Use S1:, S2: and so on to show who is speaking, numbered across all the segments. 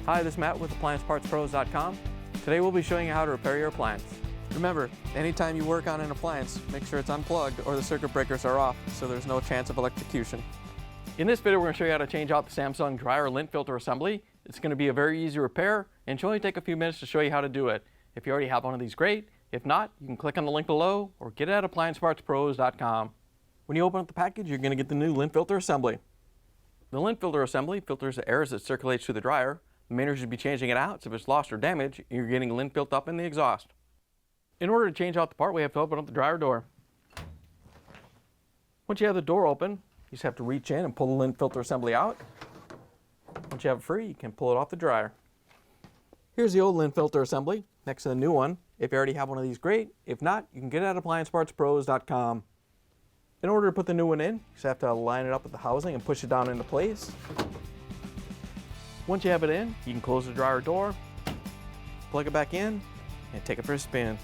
S1: Hi, this is Matt with AppliancePartsPros.com. Today we'll be showing you how to repair your appliance. Remember, anytime you work on an appliance, make sure it's unplugged or the circuit breakers are off so there's no chance of electrocution. In this video, we're going to show you how to change out the Samsung Dryer Lint Filter Assembly. It's going to be a very easy repair and should only take a few minutes to show you how to do it. If you already have one of these, great. If not, you can click on the link below or get it at AppliancePartsPros.com. When you open up the package, you're going to get the new Lint Filter Assembly. The Lint Filter Assembly filters the air as it circulates through the dryer. The main reason you'd be changing it out is if it's lost or damaged, you're getting lint built up in the exhaust. In order to change out the part, we have to open up the dryer door. Once you have the door open, you just have to reach in and pull the Lint Filter Assembly out. Once you have it free, you can pull it off the dryer. Here's the old Lint Filter Assembly next to the new one. If you already have one of these, great. If not, you can get it at AppliancePartsPros.com. In order to put the new one in, you just have to line it up with the housing and push it down into place. Once you have it in, you can close the dryer door, plug it back in, and take it for a spin.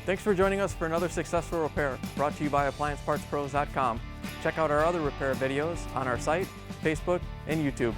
S1: Thanks for joining us for another successful repair brought to you by AppliancePartsPros.com. Check out our other repair videos on our site, Facebook, and YouTube.